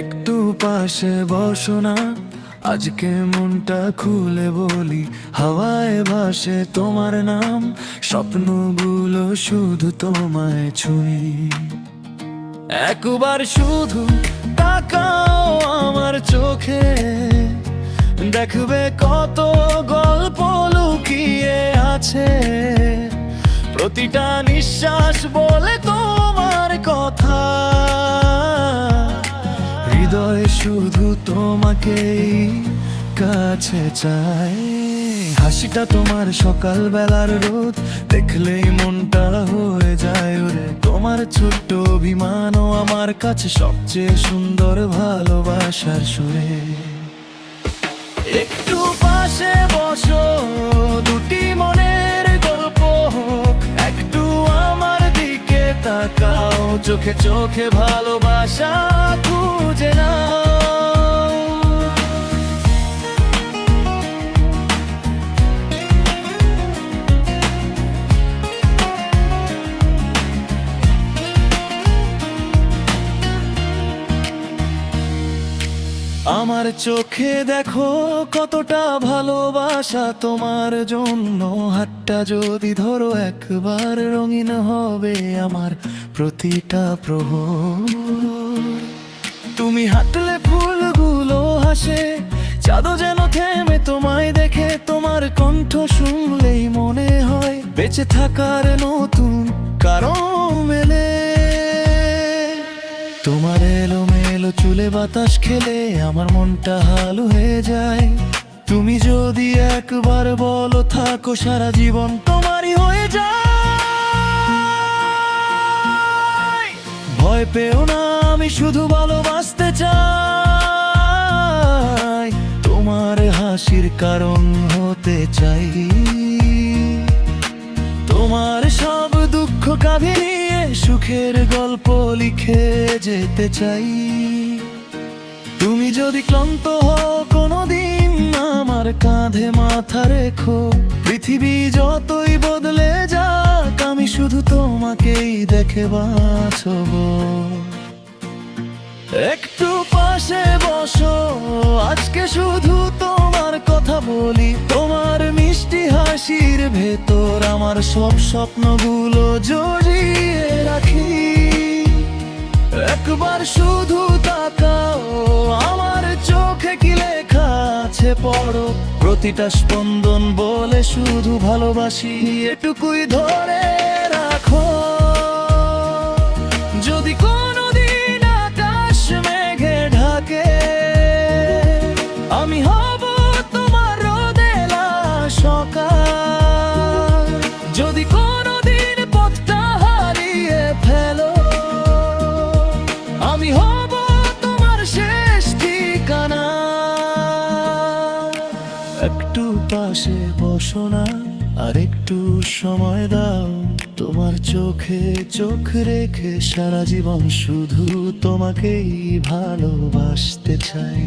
একটু পাশে বসো না, আজকে মনটা খুলে বলি। হাওয়ায় ভাসে তোমার নাম, স্বপ্নগুলো শুধু তোমায় ছুঁই। একবার শুধু তাকাও আমার চোখে, দেখবে কত গল্প লুকিয়ে আছে। প্রতিটা নিঃশ্বাস বলে তোমার কথা, হৃদয় শুধু তোমাকেই কাছে চায়। হাসিটা তোমার সকাল বেলার রোদ, দেখলেই মনটা হয়ে যায় ওরে। তোমার ছোট্ট অভিমানও আমার কাছে সবচেয়ে সুন্দর ভালোবাসার সুরে। একটু পাশে বসো, দুটি মনের গল্প হোক। একটু আমার দিকে তাকাও, চোখে চোখে ভালোবাসা খুঁজে নাও। আমার চোখে দেখো কতটা ভালোবাসা তোমার জন্য। হাতটা যদি ধরো একবার, রঙিন হবে আমার প্রতিটা প্রহর। তুমি হাঁটলে ফুলগুলো হাসে, চাঁদও যেন থেমে তোমায় দেখে। তোমার কণ্ঠ শুনলেই মনে হয় বেঁচে থাকার নতুন কারণ মেলে। তোমার এলোমেলো চুলে বাতাস খেলে আমার মনটা হাল হয়ে যায়। তুমি যদি একবার বলো থাকো, সারা জীবন তোমারই হয়ে যায়। ভয় পেও না, আমি শুধু ভালোবাসতে চাই। তোমার হাসির কারণ হতে চাই। তোমার সব দুঃখ কাঁধে নিয়ে সুখের গল্প লিখে যেতে চাই। তুমি যদি ক্লান্ত হও কোনোদিন, আমার কাঁধে মাথা রেখো। পৃথিবী যতই বদলে যাক, আমি শুধু তোমাকেই দেখে বাঁচব। একটু পাশে বসো, আজকে শুধু তোমার কথা বলি। তোমার মিষ্টি হাসির ভেতর আমার সব স্বপ্নগুলো জড়িয়ে রাখি। একবার শুধু তাকাও আমার চোখে, কি লেখা আছে পড়ো। প্রতিটা স্পন্দন বলে শুধু ভালোবাসি। এটুকুই ধরে রাখো, যদি কোনোদিন আকাশ মেঘে ঢাকে, আমি হব তোমার রোদেলা সকাল। যদি কোনোদিন পথটা হারিয়ে ফেলো, আমি হব তোমার শেষ ঠিকানা। একটু পাশে বসো না, আর একটু সময় দাও। তোমার চোখে চোখ রেখে সারা জীবন শুধু তোমাকেই ভালোবাসতে চাই।